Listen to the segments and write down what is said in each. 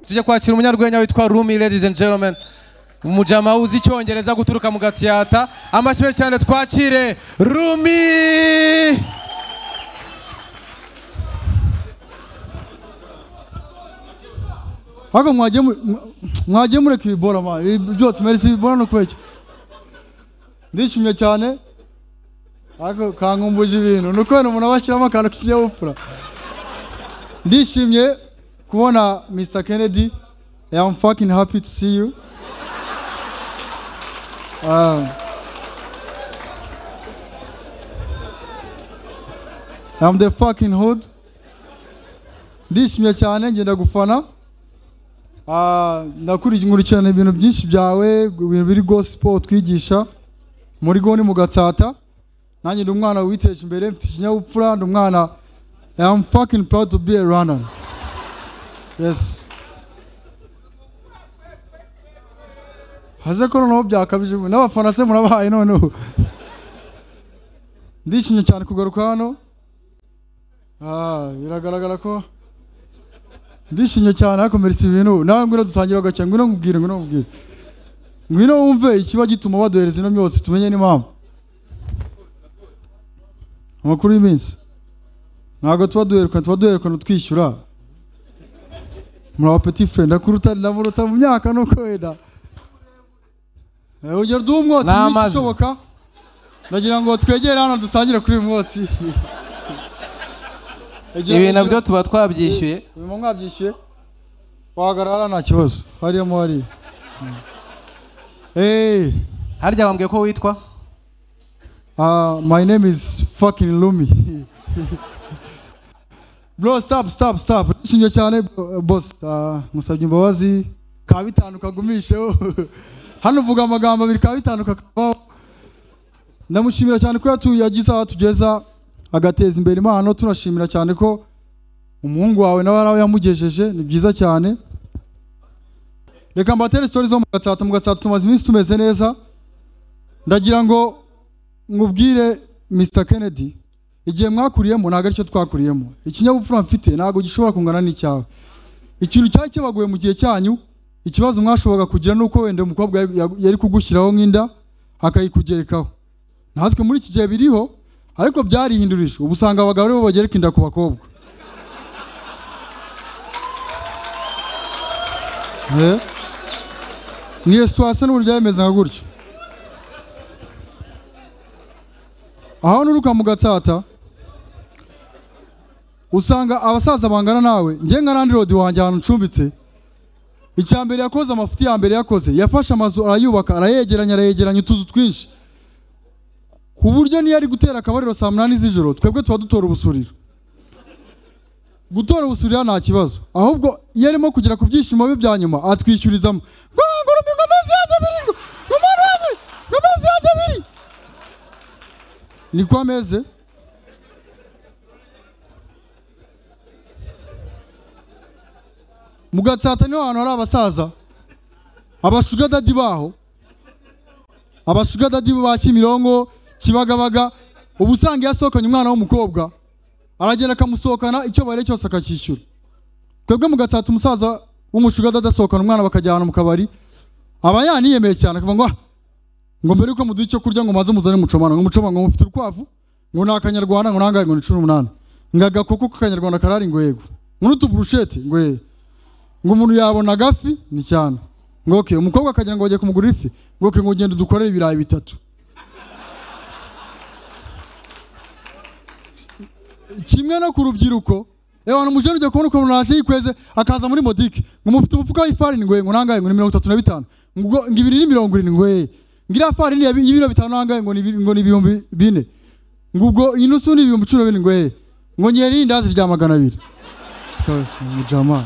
Tujya kwakira umunyarwenya witwa Rumi, ladies and gentlemen. Umujama uzi icyongereza guturuka mu Gatsata. Amashyi cyane twakire Rumi. Hako mwaje mureka ibibora ma byose merci ibibora no kweke. Ndishimye cyane. Hako kankumbuje ibintu nuko umuntu abashyiramo akantu k'ikinyabupfura. Ndishimye kubona Mr. Kennedy. I'm fucking happy to see you. I'm the fucking hood. Ndishimye cyane ngenda gufana. Nkurikirana ibintu byinshi byawe, ibintu biri gospel twigisha muri goni mu Gatsata. Nanjye ndi umwana witeje imbere, mfite ikinyabupfura, ndi umwana. I'm fucking proud to be a runner. Yes. Haze ko noneho byakabije n'abafana se murabahaye noneho. Ndishimye cyane kugaruka hano. Biragaragara ko ndishimye cyane ariko merci ibintu nawe ngwino dusangira gace ngwino ngubwire ngwino wumve ikiba gituma baduhereza ino myose tumenye n'impamvu. Amakuru y'iminsi ntago tubaduheruka twishyura muri petit frère akuruta ndamuruta mu myaka nuko wenda ugera dumwotsi bishoboka nagira ngo twegere hano dusangire kuri uyu mwotsi. Ibi nabyo tuba twabyishyuye. Uyu mwabyishyuye wahagarara nta kibazo harimo hari. Harya wambwiye ko witwa? My name is fucking Lumi. Bro, stop. Ndishimye cyane boss. Musabye imbabazi ka bitanu kagumisheho. Hano uvuga amagambo abiri ka bitanu kakavaho. Ndamushimira cyane ko yagize atugeza agateza imbere impano. Tunashimira cyane ko umuhungu wawe nawe araho yamugejeje, ni byiza cyane. Reka mbatere stories zo mu Gatsata tumaze iminsi tumeze neza. Ndagira ngo ngubwire Mr. Kennedy, igihe mwakuriyemo ntago aricyo twakuriyemo. Ikinyabupfura mfite ntago gishobora kungana n'icyawe. Ikintu cyari kibagoye mu gihe cyanyu, ikibazo mwashoboraga kugira nuko wende umukobwa yari kugushyiraho nk'inda akayikugerekaho. Natwe muri iki gihe biriho ariko byarihindurije. Ubu usanga abagabo aribo bagereka inda ku bakobwa. Ni situation n'uburyo yemeza nka gutyo. Aho nuruka mu Gatsata usanga abasaza bangana nawe. Nje nka landlord wanjye ahantu ncumbitse, icyambere yakoze amafuti ya mbere yakoze yafashe amazu arayubaka arayegeranya utuzu twinshi ku buryo niyo ari gutera akabariro saa 8 z'ijoro twebwe tuba dutora ubusuriro. Gutora ubusuriro nta kibazo, ahubwo iyo arimo kugera ku byishimo bye bya nyuma atwishyurizamo ngo amezi yanjye abiri ngo amezi yanjye abiri. Ni kwa meze mu Gatsata niho hantu hari abasaza abashuga dadi baho, abashuga dadi ba Kimironko Kibagabaga. Ubu usanga yasohokanye umwana w'umukobwa aragenda akamusohokana icyo bare cyose akacyishyura. Twebwe mu Gatsata umusaza w'umushuga dadi asohokana umwana bakajyana mu kabari aba yaniyemeye cyane akavuga ngo mbere yuko muduha icyo kurya ngo maze muzane mucomana ngo mufite urukwavu ngo ni akanyarwanda ngo nangaye ngo ni 18 ngo agakoko k'akanyarwanda karari ngo yego ngo n'utuburushete ngo ngo umuntu yabona gafi ni cyane ngo okay umukobwa akagira ngo bagiye kumugurira ifi ngo okay ngo ugende dukorere ibirayi 3. Kimwe no ku rubyiruko abantu mujene ujya kubona uko naje yikweze akaza muri modike ngo mufite umufuka w'ifarini ngo nangaye ngo ni 35 ngo 270 ngo ngira farini y'ibiro 5 nangaye ngo ni 4,000 ngo ubwo inusu ni 10,000 ngo nyeri ndazi rya 200. Sikase mujama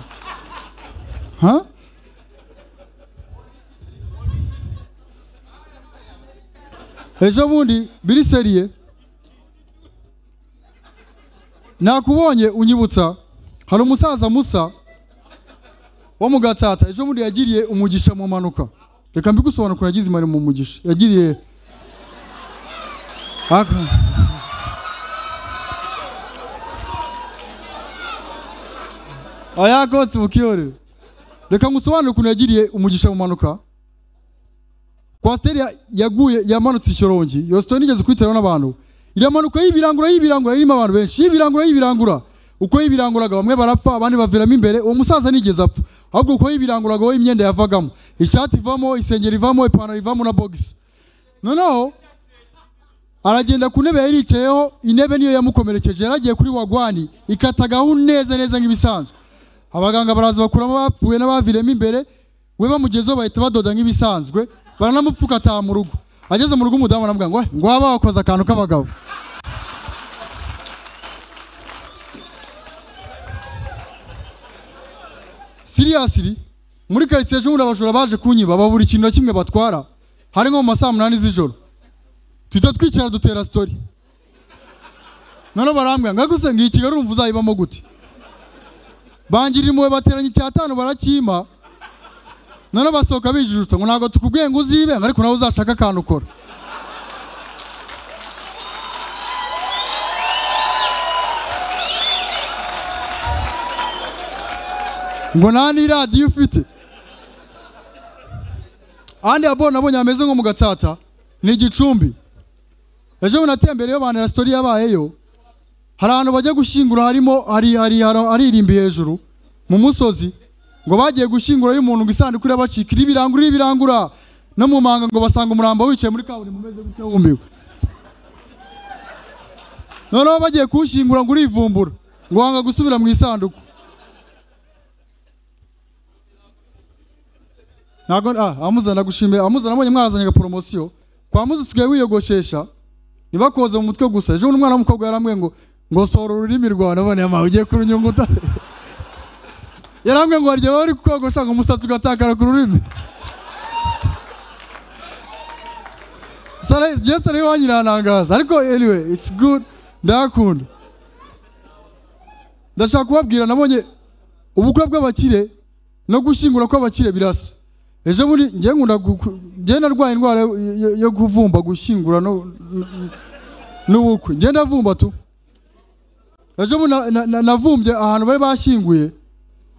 ejo bundi biri seriye nakubonye unyibutsa hari umusaza Musa wo mu Gatsata ejo muri yagiriye umugisha mu manuka reka mbigusobanura ko yagize imari mu mugisha yagiriye aya gotsi bukiyore reka ngusobanure ukuntu yagiriye umugisha mu manuka Kwasteri yaguye yamanutse ikirongi iyo story nigeze kwitera n'abantu iramanuka yibirangura irimo abantu benshi yibirangura uko yibiranguraga bamwe barapfa abandi baviramo imbere uwo musaza nigeze apfa ahubwo uko yibiranguraga we imyenda yavagamo ishati ivamo isengeri ivamo ipantaro ivamo na box noneho aragenda ku ntebe yaricayeho intebe niyo yamukomerekeje yaragiye kuri wagwani ikatagaho neza nk'ibisanzwe abaganga baraza bakuramo bapfuye n'abaviremo imbere we bamugezeho bahita badoda nk'ibisanzwe baranamupfuka ataha mu rugo ageze mu rugo umudamu aramubwira ngo waba wakoze akantu k'abagabo seriously muri quartier ejo abajura baje kunyiba babura ikintu kimwe batwara hari nko mu masaa 8 z'ijoro tuhita twicara dutera story none barambwira ngakuse ngiye Kigali urumva uzayibamo gute bangirira imwe bateranye icyatanu barakima none basohoka bijijutse ngo ntago tukubwiye ngo uzibe ariko nawe uzashaka akantu ukora ngo nani radio ufite andi abona abonye ameze nko mu Gatsata ni igicumbi ejo bunatembereyo bana story yabayeyo hari ahantu bajya gushingura harimo aririmbi hejuru mu musozi ngo bagiye gushingura y'umuntu ngo isanduku irabacikira ibirangura no mu manga ngo basanga umurambo wicaye muri kaburimbo umeze gutyo wumbiwe noneho bagiye kushingura ngo urivumbura ngo wanga gusubira mu isanduku nago amuzana gushimira amuzana abonye mwarazanye promotion kwa muzi sigaye wiyogoshesha nibakoze mu mutwe gusa ejo umwana w'umukobwa yaramwe ngo sora ururimi rwa nabone amawe ugiye kurunyunguta yaramwe ngo arye bari kukogosha ngo umusatsi ugatakara ku rurimi sare just ari wanyiranangaza ariko anyway it's good ndakunda ndashaka kubabwira nabonye ubukwe bw'abakire no gushingura kw'abakire birasa ejo muri ngiye nkunda ngiye narwaye indwara yo kuvumba gushingura n'ubukwe ngiye ndavumba tu ejo navumbye ahantu bari bashinguye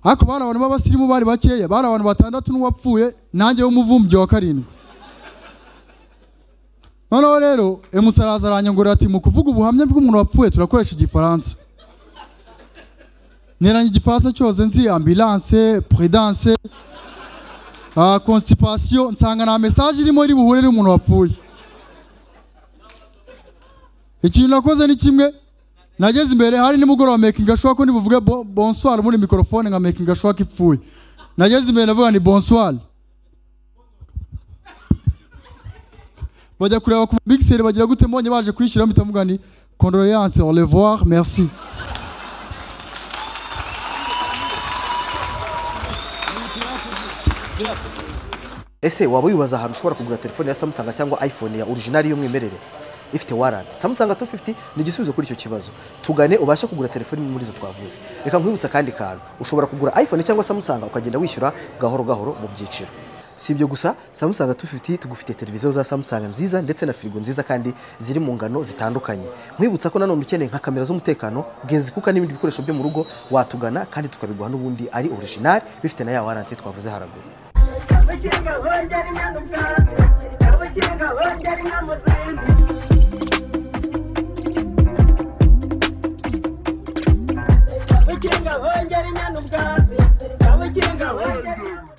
ariko bari abantu b'abasirimu bari bakeya bari abantu 6 n'uwapfuye nanjye w'umuvumbye wa 7 noneho rero emusaraza aranyongorera ati mu kuvuga ubuhamya bw'umuntu wapfuye turakoresha igifaransa neranye igifaransa cyose nzi ambulance prudence constipation nsanga na message irimo iri buhure umuntu wapfuye ikintu nakoze ni kimwe nageze imbere hari nimugoroba making ashwa ko nibuvuge bonsoir muri microphone nka making ashwa kipfuye nageze imbere navuga ni bonsoir bajya kureba ku big sale bagira gute mbonye baje kwishyira mitavuga ni condoléances au revoir merci ese waba wibaza ahantu ushobora kugura telefone ya Samsung cyangwa iPhone ya original y'umwimerere ifite warranty Samsung A250 ni igisubizo kuri icyo kibazo tugane ubasha kugura telefone muri zo twavuze reka nkwibutsa kandi kantu ushobora kugura iPhone cyangwa Samsung ukagenda wishyura gahoro mu byiciro si ibyo gusa Samsung A250 tugufite televiziyo za Samsung nziza ndetse na firigo nziza kandi ziri mu ngano zitandukanye nkwibutsa ko nanone ukeneye nka kamera z'umutekano genzi kuko n'ibindi bikoresho byo mu rugo watugana kandi tukabiguha n'ubundi ari original bifite na ya warranty twavuze haraguru We're